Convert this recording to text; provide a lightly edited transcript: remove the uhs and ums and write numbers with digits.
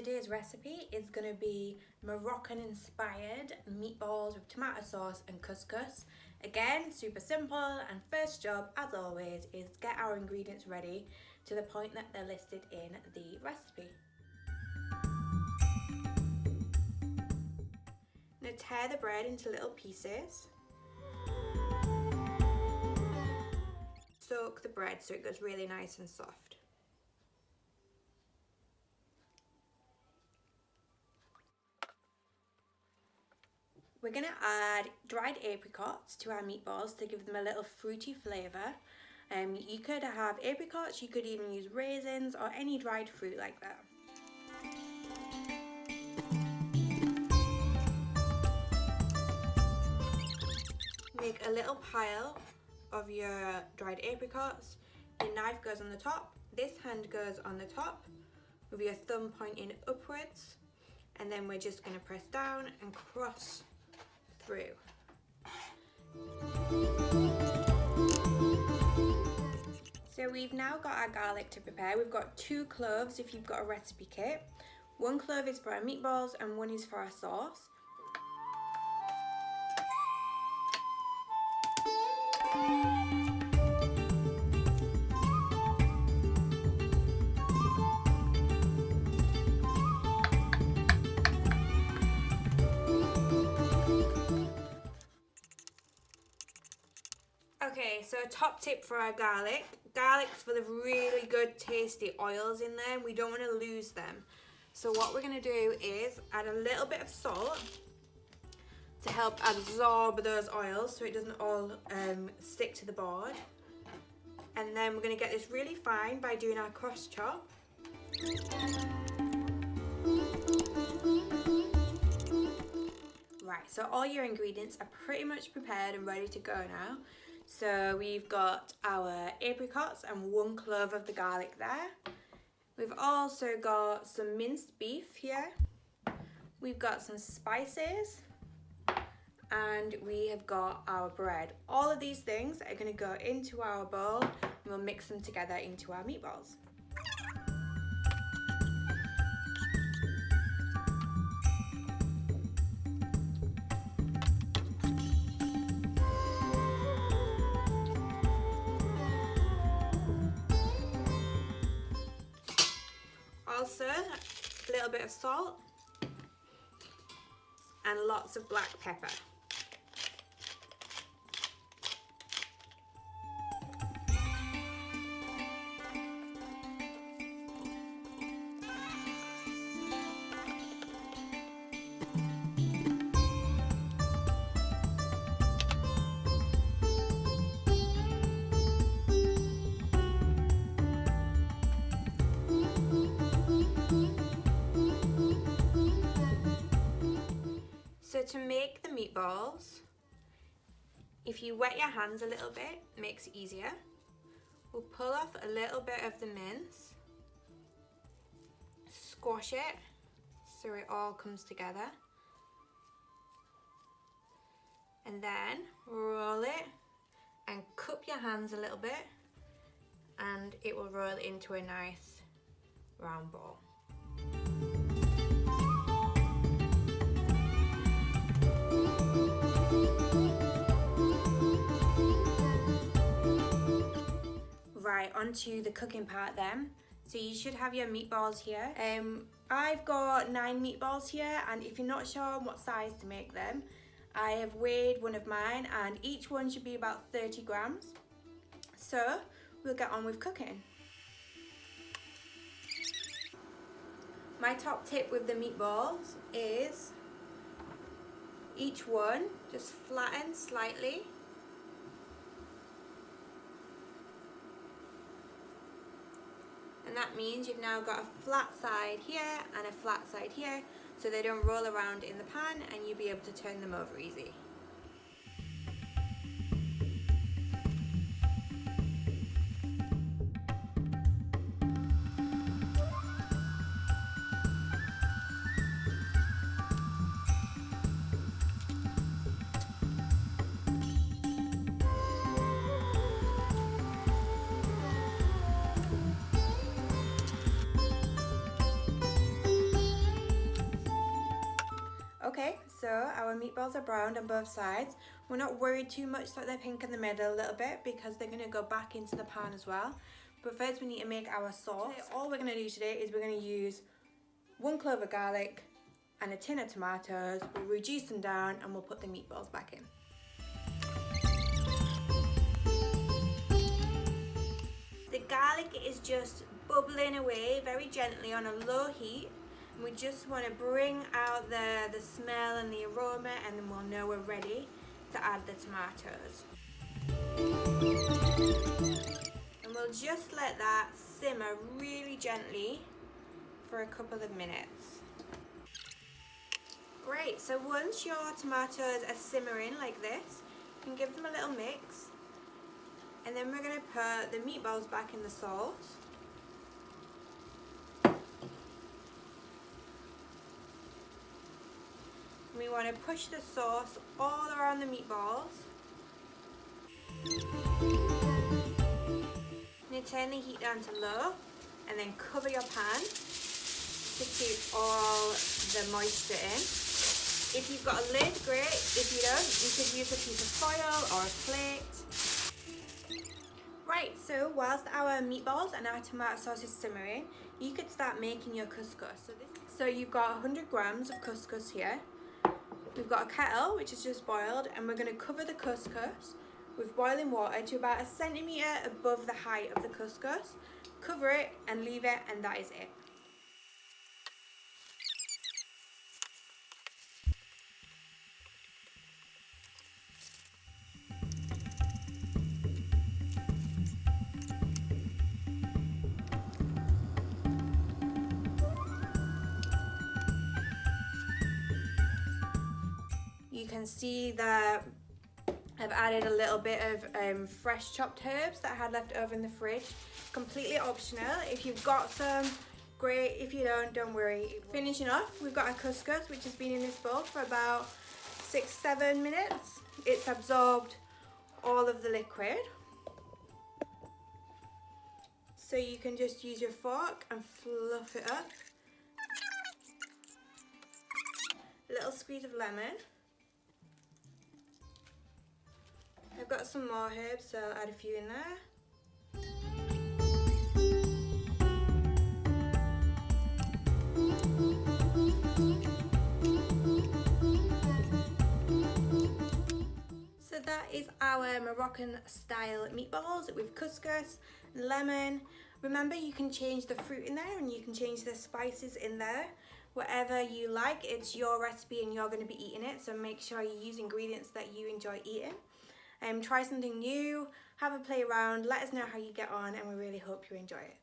today's recipe is going to be Moroccan-inspired meatballs with tomato sauce and couscous. Again, super simple, and first job, as always, is get our ingredients ready to the point that they're listed in the recipe. Now tear the bread into little pieces. Soak the bread so it goes really nice and soft. We're going to add dried apricots to our meatballs to give them a little fruity flavour. You could have apricots, you could even use raisins or any dried fruit like that. Make a little pile of your dried apricots. Your knife goes on the top, this hand goes on the top with your thumb pointing upwards, and then we're just going to press down and cross through. So we've now got our garlic to prepare. We've got 2 cloves if you've got a recipe kit. 1 clove is for our meatballs and 1 is for our sauce. Okay, so a top tip for our garlic. Garlic's full of really good tasty oils in there and we don't want to lose them. So what we're going to do is add a little bit of salt to help absorb those oils so it doesn't all stick to the board. And then we're going to get this really fine by doing our cross chop. Right, so all your ingredients are pretty much prepared and ready to go now. So we've got our apricots and 1 clove of the garlic there. We've also got some minced beef here. We've got some spices. And we have got our bread. All of these things are going to go into our bowl and we'll mix them together into our meatballs. Also, a little bit of salt and lots of black pepper. So to make the meatballs, if you wet your hands a little bit, it makes it easier. We'll pull off a little bit of the mince, squash it so it all comes together, and then roll it and cup your hands a little bit and it will roll into a nice round ball. Right, onto the cooking part then. So you should have your meatballs here. I've got 9 meatballs here, and if you're not sure what size to make them, I have weighed one of mine and each one should be about 30 grams. So we'll get on with cooking. My top tip with the meatballs is each one just flatten slightly. And that means you've now got a flat side here and a flat side here, so they don't roll around in the pan and you'll be able to turn them over easy. Okay, so our meatballs are browned on both sides. We're not worried too much that they're pink in the middle a little bit because they're going to go back into the pan as well. But first we need to make our sauce. Today, all we're going to do today is we're going to use 1 clove of garlic and a tin of tomatoes. We'll reduce them down and we'll put the meatballs back in. The garlic is just bubbling away very gently on a low heat. And we just want to bring out the smell and the aroma, and then we'll know we're ready to add the tomatoes. And we'll just let that simmer really gently for a couple of minutes. Great, so once your tomatoes are simmering like this, you can give them a little mix. And then we're going to put the meatballs back in the sauce. We want to push the sauce all around the meatballs. And turn the heat down to low and then cover your pan to keep all the moisture in. If you've got a lid, great. If you don't, you could use a piece of foil or a plate. Right, so whilst our meatballs and our tomato sauce is simmering, you could start making your couscous. So you've got 100 grams of couscous here. We've got a kettle which is just boiled, and we're going to cover the couscous with boiling water to about 1 centimetre above the height of the couscous. Cover it and leave it, and that is it. You can see that I've added a little bit of fresh chopped herbs that I had left over in the fridge. Completely optional. If you've got some, great. If you don't worry. Finishing off, we've got our couscous, which has been in this bowl for about 6-7 minutes. It's absorbed all of the liquid. So you can just use your fork and fluff it up. A little squeeze of lemon. I've got some more herbs, so I'll add a few in there. So that is our Moroccan-style meatballs with couscous and lemon. Remember, you can change the fruit in there and you can change the spices in there. Whatever you like, it's your recipe and you're going to be eating it, so make sure you use ingredients that you enjoy eating. Try something new, have a play around, let us know how you get on, and we really hope you enjoy it.